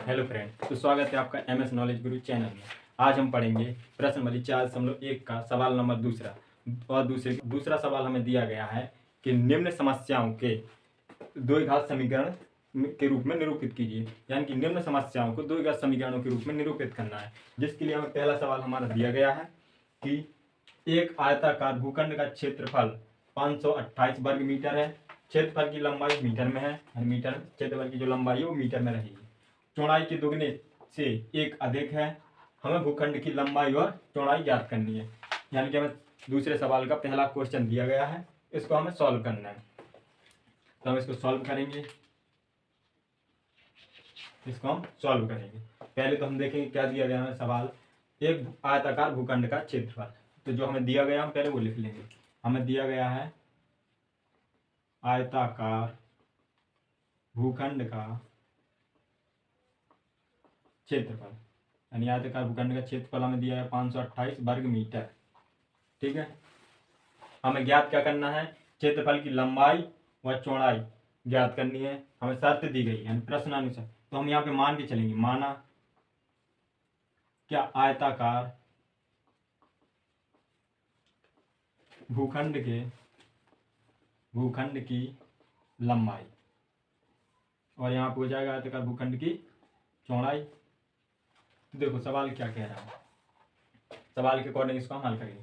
Hello friend, तो स्वागत है आपका एमएस नॉलेज गुरु चैनल में। आज हम पढ़ेंगे प्रश्नवाली 4.1 का सवाल नंबर दूसरा। और दूसरा सवाल हमें दिया गया है कि निम्न समस्याओं के द्विघात समीकरण के रूप में निरूपित कीजिए। यानी कि निम्न समस्याओं को द्विघात समीकरणों के रूप में निरूपित करना है, जिसके लिए हमें पहला सवाल हमारा दिया गया है कि एक आयताकार भूखंड का क्षेत्रफल 528 वर्ग मीटर है। क्षेत्रफल की लंबाई मीटर में है, मीटर क्षेत्रफल की जो लंबाई है वो मीटर में रहेगी। चौड़ाई के दुगने से एक अधिक है। हमें भूखंड की लंबाई और चौड़ाई ज्ञात करनी है। यानी कि हमें दूसरे सवाल का पहला क्वेश्चन दिया गया है, इसको हमें सॉल्व करना है। तो हम इसको सॉल्व करेंगे। पहले तो हम देखेंगे क्या दिया गया है सवाल। एक आयताकार भूखंड का क्षेत्रफल, तो जो हमें दिया गया हम पहले वो लिख लेंगे। हमें दिया गया है आयताकार भूखंड का क्षेत्रफल, यानी आयताकार भूखंड का क्षेत्रफल हमें दिया है 528 वर्ग मीटर। ठीक है, हमें ज्ञात क्या करना है, क्षेत्रफल की लंबाई व चौड़ाई ज्ञात करनी है। हमें शर्त दी गई है प्रश्नानुसार, तो हम यहाँ पे मान के चलेंगे। माना क्या आयताकार भूखंड की लंबाई, और यहाँ पे हो जाएगा आयताकार भूखंड की चौड़ाई। देखो सवाल क्या कह रहा है, सवाल के अकॉर्डिंग इसको हम हल करेंगे।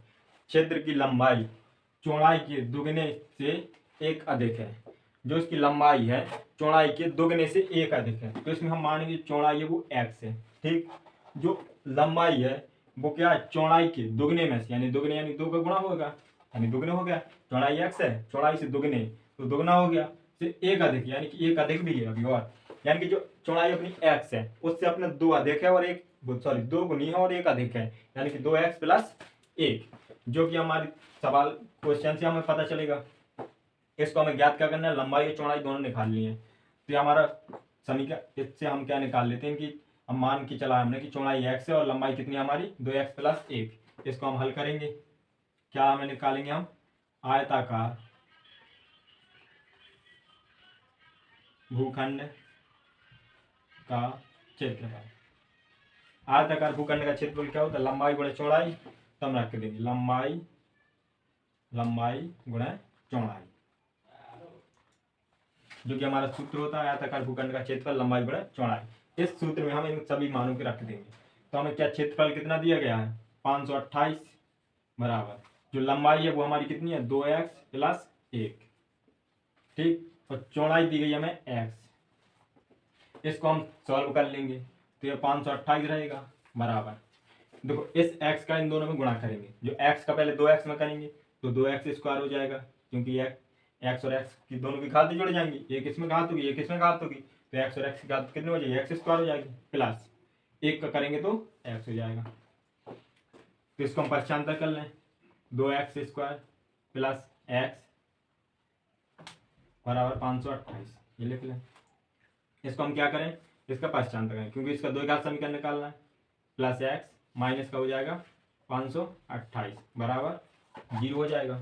क्षेत्र की लंबाई चौड़ाई के दुगने से एक अधिक है। जो इसकी लंबाई है चौड़ाई के दुगने से एक अधिक है, तो इसमें हम मानेंगे चौड़ाई है वो x है। ठीक, जो लंबाई है वो क्या है, चौड़ाई के दुगने में से, यानी दुगने यानी दो का गुणा होगा, यानी दुगने हो गया। चौड़ाई x है, चौड़ाई से दुगने तो दुगना हो गया, से एक अधिक, यानी कि एक अधिक भी है अभी और, यानी कि जो चौड़ाई अपनी x है उससे अपने दो अधिक है और एक दो गुनी है और एक अधिक है, यानी कि 2x प्लस 1, जो कि हमारी सवाल क्वेश्चन से हमें पता चलेगा। इसको हमें ज्ञात क्या करना है, लंबाई और चौड़ाई दोनों निकालनी है। तो ये हमारा समीकरण, इससे हम क्या निकाल लेते हैं कि हम मान के चला हमने कि चौड़ाई x है और लंबाई कितनी है हमारी 2x प्लस 1। इसको हम हल करेंगे। क्या हमें निकालेंगे हम, आयताकार भूखंड का क्षेत्रफल। आयताकार भूखंड का क्षेत्रफल क्या होता है, लंबाई गुणे चौड़ाई। तो हम रख देंगे लंबाई गुणे चौड़ाई, जो कि हमारा सूत्र होता है आयताकार भूखंड का क्षेत्रफल लंबाई गुणे चौड़ाई। इस सूत्र में हम इन सभी मानों के रख देंगे। तो हमें क्या क्षेत्रफल कितना दिया गया है 528 बराबर, जो लंबाई है वो हमारी कितनी है 2x प्लस 1। ठीक, और चौड़ाई दी गई हमें x। इसको हम सॉल्व कर लेंगे, तो ये 528 रहेगा बराबर, देखो इस x का इन दोनों में गुणा करेंगे। जो x का पहले 2x में करेंगे तो 2x स्क्वायर हो जाएगा, क्योंकि x और x की दोनों की घात जोड़ जाएंगी, एक इसमें घात होगी एक इसमें घात होगी, तो x और x की घात कितनी हो जाएगी, x स्क्वायर हो जाएगी, प्लस 1 का करेंगे तो x हो जाएगा। तो इसको हम पश्चांतर कर लें, 2x स्क्वायर प्लस x बराबर 528, ये लिख लें। इसको हम क्या करें, इसका पश्चांतर करें, क्योंकि इसका द्विघात समीकरण निकालना है। प्लस x माइनस का हो जाएगा 528 बराबर 0 हो जाएगा।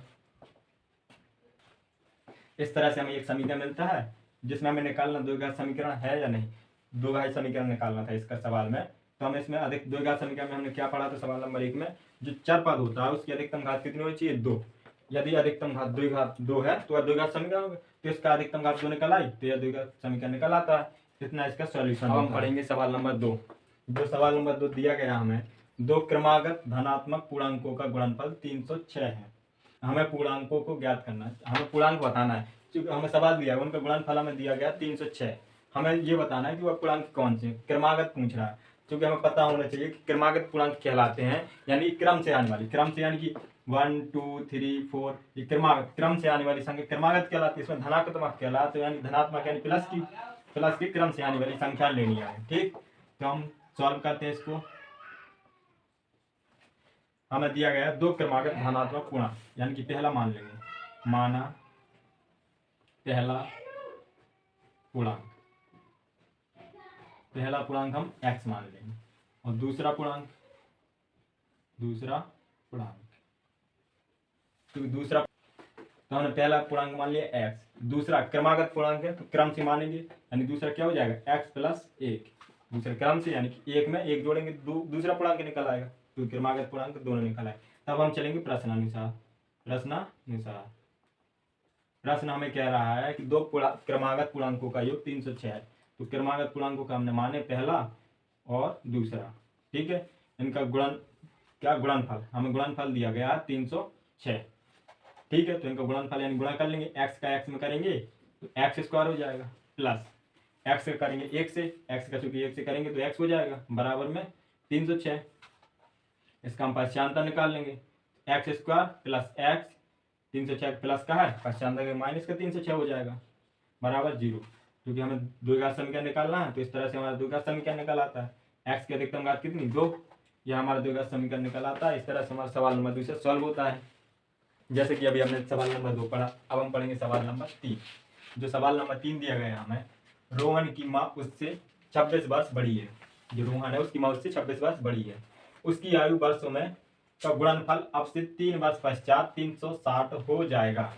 इस तरह से हमें एक समीकरण मिलता है जिसमें हमें निकालना द्विघात समीकरण है या नहीं, द्विघात समीकरण निकालना था इसका सवाल में। तो हम इसमें अधिक द्विघात समीकरण में हमने क्या पढ़ा था सवाल नंबर 1 में, जो चर पद होता है उसकी अधिकतम घात कितनी होनी चाहिए 2। यदि अधिकतम घात द्विघात 2 है तो द्विघात समीकरण होगा, तो इसका अधिकतम घात 2 निकल आई तो यह द्विघात समीकरण निकल आता है। इतना इसका सॉल्यूशन। अब हम पढ़ेंगे सवाल नंबर 2। जो सवाल नंबर 2 दिया गया हमें, दो क्रमागत धनात्मक पूर्णांकों का गुणनफल 306 है। हमें पूर्णांकों को ज्ञात करना है, हमें पूर्णांक बताना है। क्योंकि हमें सवाल दिया है उनका गुणनफल हमें दिया गया 306, हमें ये बताना है कि वह पूर्णांक कौन से, क्रमागत पूछ रहा है। क्योंकि हमें पता होना चाहिए कि क्रमागत पूर्णांक कहलाते हैं, यानी क्रम से आने वाली, क्रम से यानी कि 1 2 3 4, ये क्रमागत क्रम से आने वाली संख्या क्रमागत कहलाती है। इसमें धनात्मक कहलाते यानी धनात्मक यानी प्लस की क्रम से आने वाली संख्या लेनी है। ठीक, तो हम सॉल्व करते हैं इसको। हमें दिया गया दो क्रमागत धनात्मक पूर्णांक, यानी कि पहला मान लेंगे, माना पहला पूर्णांक हम x मान लेंगे, और दूसरा पूर्णांक तो हमने पहला पूर्णांक मान लिया x, दूसरा क्रमागत पूर्णांक है तो क्रम से मानेंगे, यानी दूसरा क्या हो जाएगा x प्लस 1 दूसरे क्रम से, यानी कि एक में एक जोड़ेंगे दूसरा पूर्णांक निकल आएगा, तो क्रमागत पूर्णांक दोनों निकल आए। तब हम चलेंगे प्रश्नानुसार। प्रश्नानुसार प्रश्न हमें कह रहा है कि दो क्रमागत पूर्णांकों का योग 306 है। तो क्रमागत पूर्णांकों का हमने माने पहला और दूसरा, ठीक है। इनका गुणनफल हमें गुणनफल दिया गया 306, ठीक है। तो इनका गुणनफल यानी गुणा कर लेंगे, एक्स का एक्स में करेंगे तो एक्स स्क्वायर हो जाएगा, प्लस एक्स का करेंगे एक से, एक्स का चूंकि एक से करेंगे तो एक्स हो जाएगा, बराबर में 306। इसका हम पश्चांतर निकाल लेंगे, x square plus x, 306 plus का है पश्चांतर माइनस का 306 हो जाएगा, बराबर 0। क्योंकि हमें द्विघात समीकरण निकालना है, तो इस तरह से हमारा द्विघात समीकरण निकल आता है। एक्स की अधिकतम घात कितनी, 2, यह हमारा द्विघात समीकरण निकल आता है। इस तरह से हमारा सवाल नंबर 2 से सॉल्व होता है। जैसे कि अभी हमने सवाल नंबर 2 पढ़ा, अब हम पढ़ेंगे सवाल नंबर 3। जो सवाल नंबर 3 दिया गया हमें, रोहन की माँ उससे 26 वर्ष बड़ी है। जो रोहन है उसकी माँ उससे 26 वर्ष बड़ी है। उसकी आयु वर्षों में का गुणनफल अब से 3 वर्ष पश्चात 360 हो जाएगा।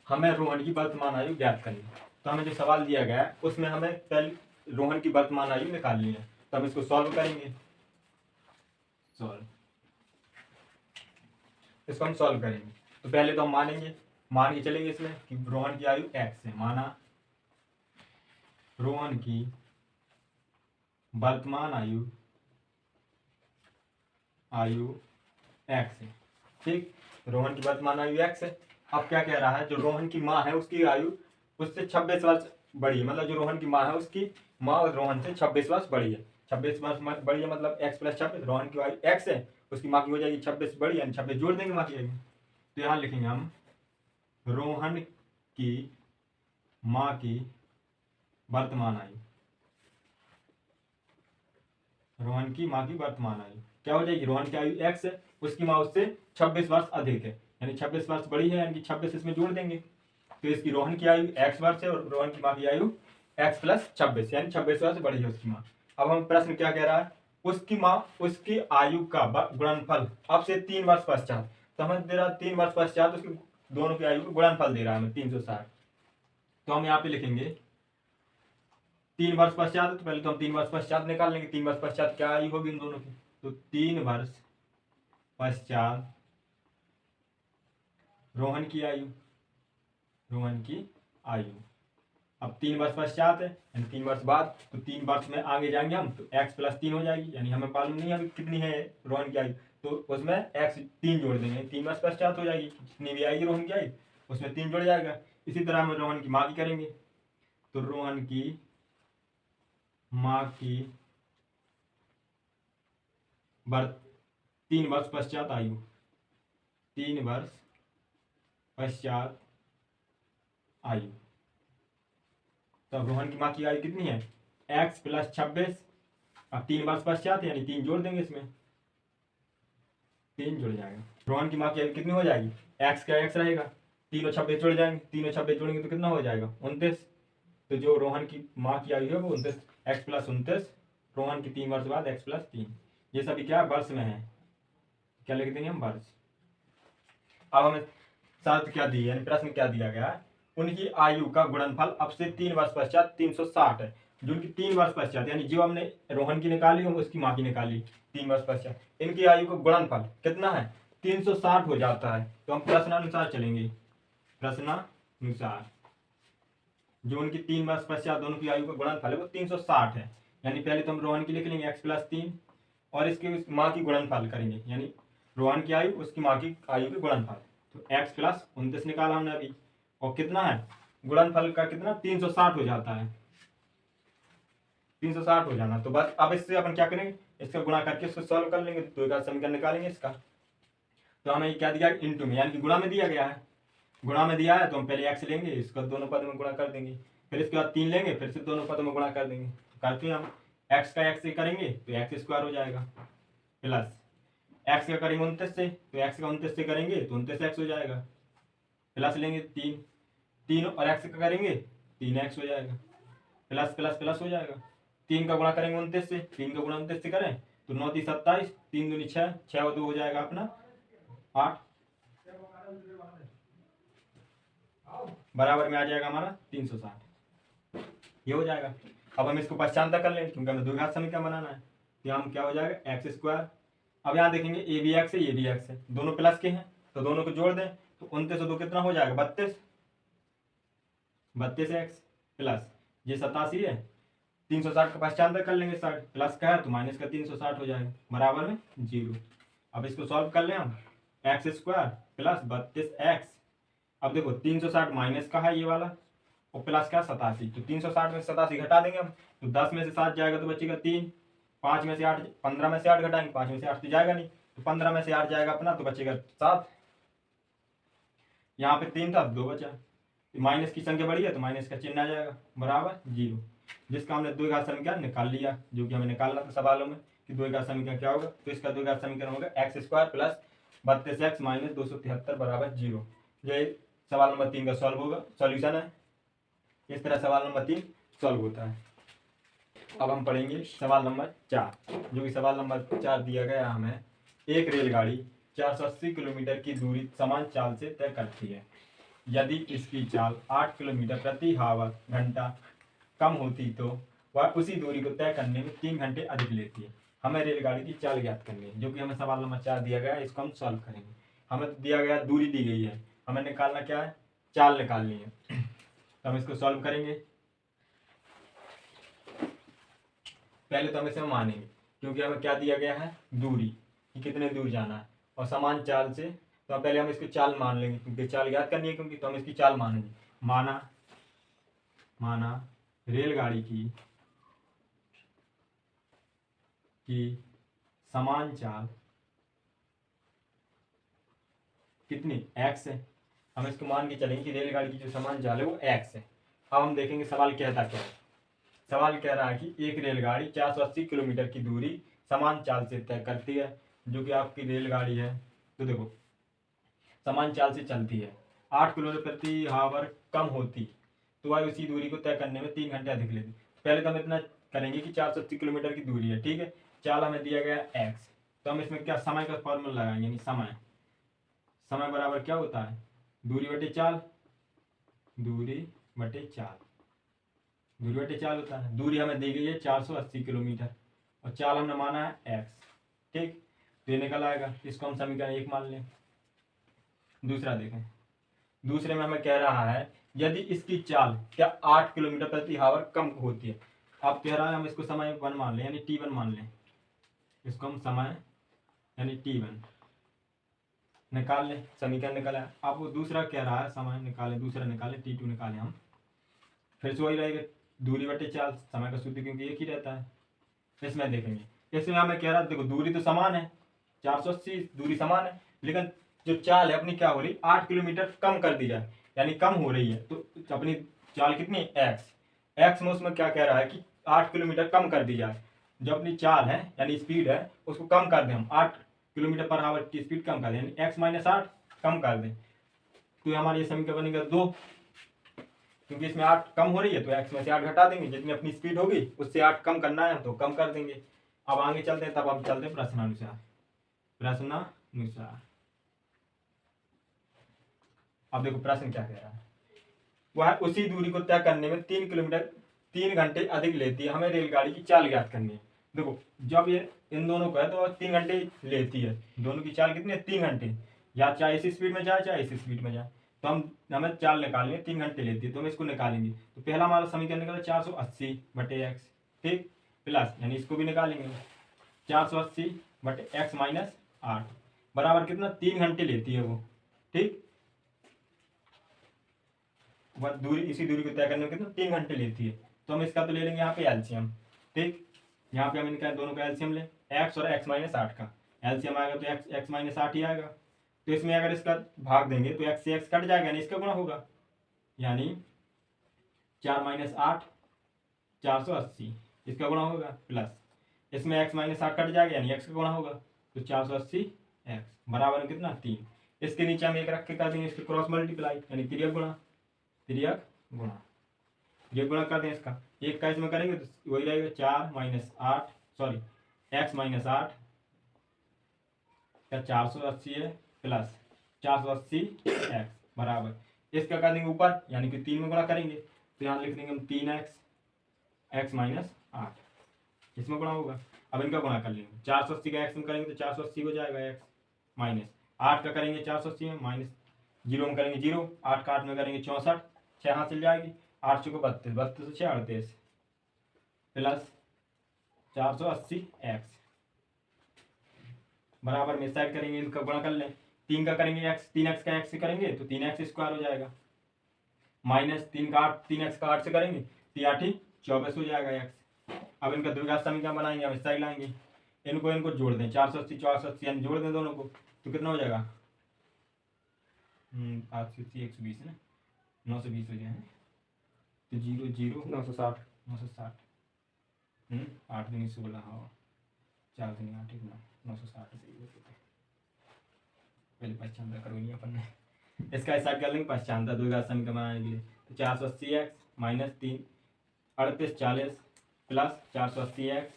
हमें रोहन की वर्तमान आयु ज्ञात करनी है। तो हमें जो सवाल दिया गया है उसमें हमें पहले रोहन की वर्तमान आयु निकालनी है, तो हम इसको सॉल्व करेंगे। इसको हम सॉल्व करेंगे। तो पहले तो हम मान के चलेंगे इसमें कि रोहन की आयु एक्स है। माना रोहन की वर्तमान आयु एक्स है, ठीक। रोहन की वर्तमान आयु एक्स है। अब क्या कह रहा है, जो रोहन की माँ है उसकी आयु उससे 26 वर्ष बड़ी है। मतलब जो रोहन की माँ है उसकी माँ और रोहन से 26 वर्ष बड़ी है। 26 वर्ष बड़ी है मतलब एक्स प्लस 26, रोहन की आयु एक्स है, उसकी माँ की हो जाएगी 26 बड़ी, यानी 26 जोड़ देंगे माँ की आयु। तो यहाँ लिखेंगे हम रोहन की माँ की वर्तमान आयु, रोहन की माँ की वर्तमान आयु क्या हो जाएगी, रोहन की आयु एक्स है, उसकी माँ उससे 26 वर्ष अधिक है, यानी 26 वर्ष बड़ी है, यानी कि 26 इसमें जोड़ देंगे। तो इसकी रोहन की आयु एक्स वर्ष है और रोहन की माँ की आयु एक्स प्लस 26, यानी 26 वर्ष बड़ी है उसकी माँ। अब हम प्रश्न क्या कह रहा है, उसकी माँ उसकी आयु का गुणनफल अब से 3 वर्ष पश्चात, तो हमें दे रहा है 3 वर्ष पश्चात उसकी दोनों की आयु का गुणनफल दे रहा है हमें 360। तो हम यहाँ पे लिखेंगे 3 वर्ष पश्चात, तो पहले तो हम 3 वर्ष पश्चात निकाल लेंगे। 3 वर्ष पश्चात क्या आयु होगी इन दोनों की, तो 3 वर्ष पश्चात रोहन की आयु, अब 3 वर्ष पश्चात है यानी 3 वर्ष बाद, तो 3 वर्ष में आगे जाएंगे हम तो x प्लस 3 हो जाएगी, यानी हमें मालूम नहीं है कितनी है रोहन की आयु, तो उसमें x 3 जोड़ देंगे, 3 वर्ष पश्चात हो जाएगी, जितनी भी आएगी रोहन की आयु उसमें 3 जोड़ जाएगा। इसी तरह हम रोहन की माँ की करेंगे, तो रोहन की माँ की 3 वर्ष पश्चात आयु, 3 वर्ष पश्चात आयु, तब रोहन की माँ की आयु कितनी है x प्लस 26, अब 3 वर्ष पश्चात यानी 3 जोड़ देंगे, इसमें 3 जुड़ जाएगा। रोहन की माँ की आयु कितनी हो जाएगी, x का x रहेगा, 3 और 26 जुड़ जाएंगे, 3 और 26 जोड़ेंगे तो कितना हो जाएगा 29। तो जो रोहन की माँ की आयु है वो 29, x प्लस 29, रोहन की 3 वर्ष बाद x प्लस 3, ये सभी क्या वर्ष में है, क्या लिख देंगे हम वर्ष। अब हमें शर्त क्या दी है, यानी प्रश्न क्या दिया गया है, उनकी आयु का गुणनफल अब से 3 वर्ष पश्चात 360 है। जो उनकी 3 वर्ष पश्चात यानी जो हमने रोहन की निकाली हम उसकी माँ की निकाली 3 वर्ष पश्चात, इनकी आयु का गुणनफल कितना है 360 हो जाता है। तो हम प्रश्नानुसार चलेंगे, प्रश्नानुसार जो उनकी 3 वर्ष पश्चात दोनों की आयु का गुणनफल है वो 360 है। यानी पहले तो हम रोहन की लिख लेंगे x प्लस 3 और इसके उस माँ की गुणनफल करेंगे, यानी रोहन की आयु उसकी माँ की आयु के गुणनफल, तो x प्लस 29 निकाला हमने अभी, और कितना है गुणनफल का कितना 360 हो जाता है, 360 हो जाना। तो बस अब इससे अपन क्या करेंगे, इसका गुणा करके इसको सॉल्व कर लेंगे, तो एक समीकरण निकालेंगे इसका। तो हमें क्या दिया इंटू में, यानी कि गुणा में दिया गया है, गुणा में दिया है तो हम पहले x लेंगे, इसको दोनों पद में गुणा कर देंगे, फिर इसके बाद 3 लेंगे, फिर से दोनों पद में गुणा कर देंगे। तो करते हैं हम x का x से करेंगे तो x स्क्वायर हो जाएगा, प्लस x का करेंगे 29 से, तो x का 29 से करेंगे तो 29x हो जाएगा, प्लस लेंगे 3 और x का करेंगे 3x हो जाएगा, प्लस प्लस प्लस हो जाएगा। 3 का गुणा करेंगे 29 से, 3 का गुणा 29 से करें तो 9 3 27, 3 दूनी 6, 6 और 2 हो जाएगा अपना 8, बराबर में आ जाएगा हमारा 360, ये हो जाएगा। अब हम इसको पहचानता कर लेंगे क्योंकि हमें द्विघात समीकरण बनाना है। तो यहाँ क्या हो जाएगा एक्स स्क्वायर। अब यहाँ देखेंगे ए भी एक्स है ये भी एक्स है, दोनों प्लस के हैं तो दोनों को जोड़ दें तो 29 और 2 कितना हो जाएगा 32, 32 एक्स प्लस ये 87 है, 360 का पहचान कर लेंगे, 60 प्लस का है तो माइनस का 360 हो जाएगा बराबर में 0। अब इसको सॉल्व कर लें हम, एक्स स्क्वायर प्लस 32 एक्स। अब देखो 360 माइनस का है ये वाला और प्लस का 87, तो 360 में 87 घटा देंगे हम तो 10 में से 7 जाएगा तो बचेगा 3, 5 में से 8, 15 में से 8 घटाएंगे, 5 में से 8 तो जाएगा नहीं, तो 15 में से 8 जाएगा अपना तो बचेगा 7। यहाँ पे 3 था 2 बचा, माइनस की संख्या बढ़ी है तो माइनस का चिन्ह आ जाएगा बराबर 0, जिसका हमने द्विघात समीकरण निकाल लिया जो कि हमें निकालना था सवालों में कि द्विघात समीकरण क्या होगा। तो इसका द्विघात समीकरण होगा x square plus 32 x minus 273 बराबर 0। ये सवाल नंबर 3 का सॉल्व होगा, सॉल्यूशन है। इस तरह सवाल नंबर 3 सॉल्व होता है। अब हम पढ़ेंगे सवाल नंबर 4, जो कि सवाल नंबर 4 दिया गया हमें, एक रेलगाड़ी 480 किलोमीटर की दूरी समान चाल से तय करती है। यदि इसकी चाल 8 किलोमीटर प्रति हावर घंटा कम होती तो वह उसी दूरी को तय करने में 3 घंटे अधिक लेती है। हमें रेलगाड़ी की चाल ज्ञात करनी है, जो कि हमें सवाल नंबर 4 दिया गया है, इसको हम सॉल्व करेंगे। हमें दिया गया दूरी दी गई है, हमें निकालना क्या है, चाल निकालनी है। तो हम इसको सॉल्व करेंगे। पहले तो हम इसे मानेंगे क्योंकि हमें क्या दिया गया है, दूरी कि कितने दूर जाना है और समान चाल से, तो पहले हम इसको चाल मान लेंगे क्योंकि चाल ज्ञात करनी है, क्योंकि तो हम इसकी चाल मानेंगे। माना रेलगाड़ी की समान चाल कितनी x है, हम इसको मान के चलेंगे कि रेलगाड़ी की जो समान चाल है वो x है। अब हम देखेंगे सवाल कहता क्या है। सवाल कह रहा है कि एक रेलगाड़ी 480 किलोमीटर की दूरी समान चाल से तय करती है, जो कि आपकी रेलगाड़ी है। तो देखो समान चाल से चलती है, 8 किलोमीटर प्रति हावर कम होती तो वह उसी दूरी को तय करने में 3 घंटे अधिक लेती। पहले तो हम इतना करेंगे कि 480 किलोमीटर की दूरी है, ठीक है, चाल हमें दिया गया एक्स, तो हम इसमें क्या समय का फॉर्मूला लगाएंगे, यानी समय बराबर क्या होता है, दूरी बटे चाल, दूरी बटे चाल होता है। दूरी हमें दी गई है 480 किलोमीटर और चाल हमने माना है एक्स, ठीक, तो ये निकल आएगा। इसको हम समीकरण 1 मान लें। दूसरा देखें, दूसरे में हमें कह रहा है यदि इसकी चाल क्या 8 किलोमीटर प्रति हावर कम होती है। अब कह रहा है हम इसको समय 1 मान लें, यानी t1 मान लें, इसको हम समय यानी t1 निकाल लें, समीकरण निकाला। अब वो दूसरा कह रहा है समय निकालें, दूसरा निकालें t2 निकालें हम, फिर से वही रहेगा दूरी बटे चाल, समय का सूत्र क्योंकि एक ही रहता है। इसमें देखेंगे, इसमें हमें कह रहा है देखो दूरी तो समान है, 480 दूरी समान है, लेकिन जो चाल है अपनी क्या हो रही, 8 किलोमीटर कम कर दी जाए, यानी कम हो रही है। तो अपनी चाल कितनी एक्स में उसमें क्या कह रहा है कि 8 किलोमीटर कम कर दी जाए। जो अपनी चाल है यानी स्पीड है उसको कम कर दें हम, 8 किलोमीटर पर आवर की स्पीड कम कर दें, यानी x माइनस 8 कम कर दें, तो हमारा ये समीकरण बनेगा 2, क्योंकि इसमें 8 कम हो रही है तो x में से 8 घटा देंगे, जितनी अपनी स्पीड होगी उससे 8 कम करना है तो कम कर देंगे। अब आगे चलते हैं, तब हम चलते हैं प्रश्नानुसार। अब देखो प्रश्न क्या कह रहा है, वह उसी दूरी को तय करने में 3 घंटे अधिक लेती है। हमें रेलगाड़ी की चाल ज्ञात करनी है। देखो जब ये इन दोनों को है तो 3 घंटे लेती है, दोनों की चाल कितनी है 3 घंटे, या चाहे इसी स्पीड में जाए चाहे इसी स्पीड में जाए, तो हमें चाल निकालनी है, 3 घंटे लेती है, तो हम इसको निकालेंगे। तो पहला हमारा समीकरण निकला 480 बटे एक्स, ठीक, प्लस यानी इसको भी निकालेंगे 480 बटे एक्स माइनस 8 बराबर कितना 3 घंटे लेती है वो, ठीक, वह दूरी इसी दूरी को तय करने में कितना 3 घंटे लेती है। तो हम इसका तो ले लेंगे यहाँ पे एलसीएम, ठीक, यहाँ पे हम इनका दोनों का एलसीएम ले, एक्स और एक्स माइनस 8 का एलसीएम आएगा तो एक्स माइनस 8 ही आएगा। तो इसमें अगर इसका भाग देंगे तो एक्स से एक्स कट जाएगा, यानी इसका गुणा होगा, यानी 4 माइनस 8 480, इसका गुणा होगा, प्लस इसमें एक्स माइनस 8 कट जाएगा यानी एक्स का गुणा होगा, तो 480 एक्स बराबर कितना 3। इसके नीचे हम एक रख के कर देंगे, इसके क्रॉस मल्टीप्लाई यानी तिर्यक गुणा, ये गुणा कर दें इसका, एक का इसमें करेंगे तो वही रहेगा 4 माइनस 8 सॉरी एक्स माइनस 8 का 480 है प्लस 480 एक्स बराबर इसका कर देंगे ऊपर, यानी कि 3 में गुणा करेंगे तो यहाँ लिख देंगे हम 3x एक्स माइनस 8 इसमें गुणा होगा। अब इनका गुणा कर लेंगे, 480 का एक्स में करेंगे तो 480 हो जाएगा एक्स माइनस 8 का करेंगे 480 में माइनस 0 में करेंगे 0, 8 का 8 में करेंगे 64, 6 हासिल जाएगी, 8 चौको 32, 32 से 6 38 प्लस 480 एक्स बराबर में साइड करेंगे, इनका गुणा कर लें, 3 का करेंगे एक्स, 3x का एक्स से करेंगे तो 3x स्क्वायर हो जाएगा माइनस 3 का 8, 3x का 8 से करेंगे 3 24 हो जाएगा एक्स। अब इनका द्विघात समीकरण बनाएंगे, हम इस साइड लाएंगे, इनको जोड़ दें, 480 480 यानी जोड़ दें दोनों को तो कितना हो जाएगा 880 120 ना 920 हो जाए तो 0 0 960 960 8 दिन 16 हाँ 4 दिन 8 1 960 से पहले पहचानता करो नहीं अपन ने इसका हिसाब कर लेंगे पहचानता द्विघात समीकरण बनाने के लिए तो 480 x minus 3 38 40 plus 480 x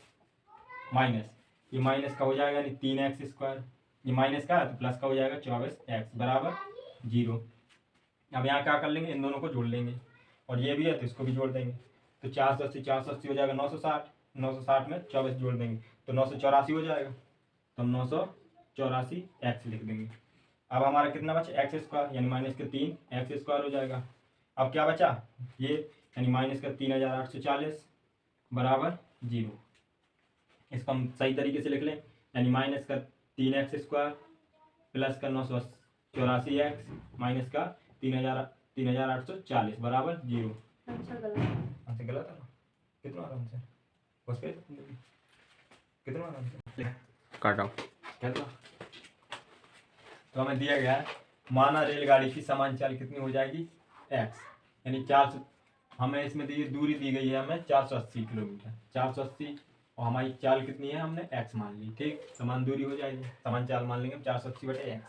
minus ये माइनस का हो जाएगा यानी 3x स्क्वायर, ये माइनस का है तो प्लस का हो जाएगा 24x बराबर 0। अब यहाँ क्या कर लेंगे, इन दोनों को जोड़ लेंगे और ये भी है तो इसको भी जोड़ देंगे तो 480 हो जाएगा 960, 960 में 24 जोड़ देंगे तो 984 हो जाएगा तो हम 984 एक्स लिख देंगे। अब हमारा कितना बचा एक्स स्क्वायर यानी माइनस का 3 एक्स स्क्वायर हो जाएगा। अब क्या बचा ये यानी माइनस का 3840 बराबर 0। इसको हम सही तरीके से लिख लें यानी माइनस का 3x स्क्वायर प्लस का 984 एक्स माइनस का 3840 बराबर 0। अच्छा गलत है ना कितना आराम से बस कितना आराम से काटा कहता तो हमें दिया गया है माना रेलगाड़ी की समान चाल कितनी हो जाएगी x यानी 400 हमें इसमें दी दूरी दी गई है हमें 480 किलोमीटर 480 और हमारी चाल कितनी है हमने x मान ली, ठीक समान दूरी हो जाएगी समान चाल मान लेंगे 480/x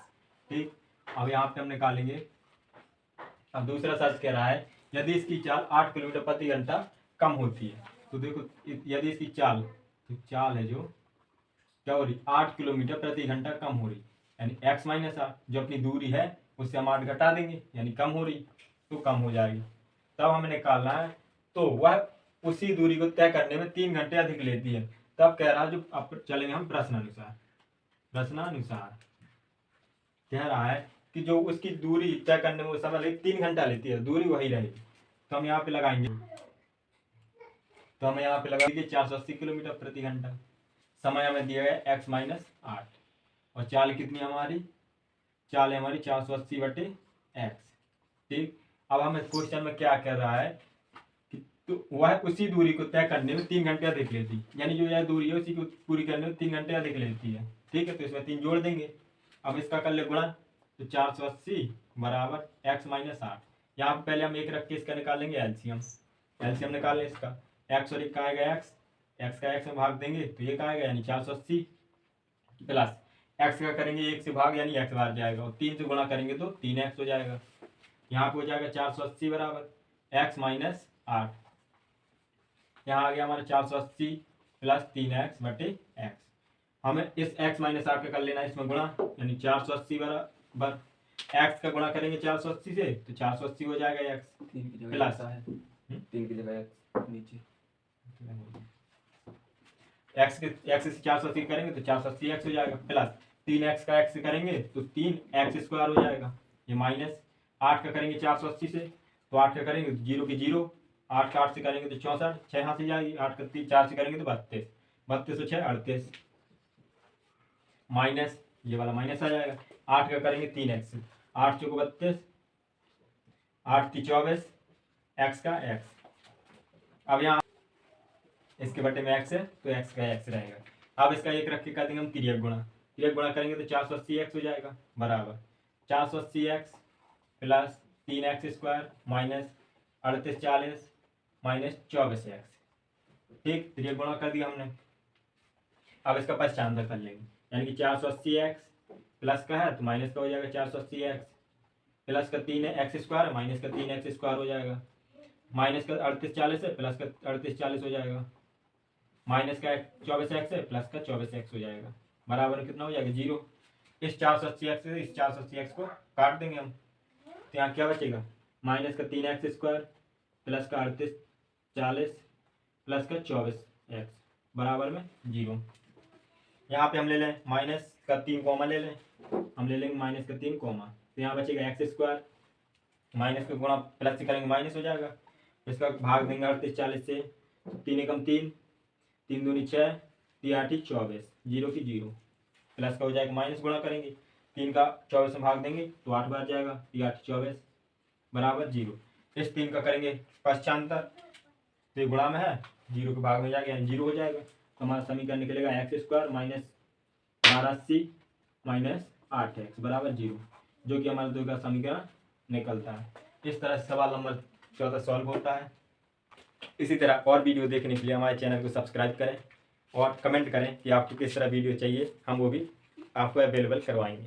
ठीक। अब यहाँ पे हम निकालेंगे, अब दूसरा सर्च कह रहा है यदि इसकी चाल 8 किलोमीटर प्रति घंटा कम होती है तो देखो यदि इसकी चाल तो चाल है जो क्या हो रही 8 किलोमीटर प्रति घंटा कम हो रही यानी x माइनस 8 जो अपनी दूरी है उससे हम 8 घटा देंगे यानी कम हो रही तो कम हो जाएगी। तब हमें निकालना है तो वह उसी दूरी को तय करने में 3 घंटे अधिक लेती है। तब कह रहा है जो अब चलेंगे हम प्रश्नानुसार कह रहा है कि जो उसकी दूरी तय करने में समय लगे 3 घंटा लेती है दूरी वही रहेगी तो हम यहाँ पे लगाएंगे तो हमें यहाँ पे लगा दीजिए 480 किलोमीटर प्रति घंटा, समय हमें दिया गया x माइनस 8 और चाल कितनी हमारी चाल है हमारी 480/x ठीक। अब हमें क्वेश्चन में क्या कह रहा है कि तो वह उसी दूरी को तय करने में 3 घंटे अधिक लेती यानी जो यह दूरी है उसी को पूरी करने में 3 घंटे अधिक लेती है ठीक है। तो इसमें 3 जोड़ देंगे, अब इसका कर ले गुणा तो 480 बराबर x माइनस 8 यहाँ पहले हम एक रख के इसका निकालेंगे एलसीएम निकाल लें इसका x और एक का आएगा x का x में भाग देंगे तो ये का आएगा यानी 480 प्लस x का करेंगे 1 से भाग यानी x बार जाएगा और 3 से गुणा करेंगे तो 3x हो जाएगा। यहाँ पे हो जाएगा 480 बराबर x माइनस 8, यहाँ आ गया हमारा 480 प्लस 3x/x। हमें इस x माइनस 8 का कर लेना इसमें गुणा यानी 480 बराबर x का गुणा करेंगे 480 से तो 480 हो जाएगा x 3 की जगह प्लस 3 की जगह x नीचे x से 480 करेंगे तो 480x हो जाएगा प्लस 3x का x से करेंगे तो 3x स्क्वायर हो जाएगा, ये माइनस 8 का करेंगे 480 से तो 8 का करेंगे तो 0 की 0, 8 का 8 से करेंगे तो 64, 6 हाथ से जाएगी, 8 का 4 से करेंगे तो 32, 32 से 6 38 माइनस ये वाला माइनस आ जाएगा। 8 का करेंगे 3x, 8 चौको 32, 8 की 24 x का x। अब यहाँ इसके बटे में x है तो x का x रहेगा। अब इसका एक रख के कर देंगे हम तिर्यक गुणा करेंगे तो 480x हो जाएगा बराबर 480x plus 3x square minus 38 40 minus 24x ठीक, तिर्यक गुणा कर दिया हमने। अब इसका पश्चांतर कर लेंगे यानी कि 480x प्लस का है तो माइनस का हो जाएगा 480x प्लस का 3x स्क्वायर माइनस का 3x स्क्वायर हो जाएगा, माइनस का 38 40 है प्लस का 38 40 हो जाएगा, माइनस का 24x है प्लस का 24x हो जाएगा बराबर कितना हो जाएगा 0। इस 480x से इस 480x को काट देंगे हम तो यहाँ क्या बचेगा माइनस का 3x स्क्वायर प्लस का 38 40 प्लस का 24x बराबर में 0। यहाँ पे हम ले लें माइनस का 3 कॉमा ले लें, हम ले लेंगे माइनस का 3 कॉमा, तो यहाँ बचेगा एक्स स्क्वायर, माइनस का गुणा प्लस से करेंगे माइनस हो जाएगा, इसका भाग देंगे 38 40 से, 3 एकम 3, 3 दूनी 6, 3 आठी 24, 0 की 0, प्लस का हो जाएगा माइनस गुणा करेंगे, 3 का 24 में भाग देंगे तो 8 बार जाएगा, 3 8 24 बराबर 0। इस 3 का करेंगे पश्चांतर, तो ये गुणा में है 0 के भाग में जाएगा यानी 0 हो जाएगा, तो हमारा समीकरण निकलेगा x square minus 12c minus 8x बराबर 0, जो कि हमारे 2 का समीकरण निकलता है। इस तरह से सवाल नंबर 14 सॉल्व होता है। इसी तरह और वीडियो देखने के लिए हमारे चैनल को सब्सक्राइब करें और कमेंट करें कि आपको किस तरह वीडियो चाहिए, हम वो भी आपको अवेलेबल करवाएंगे।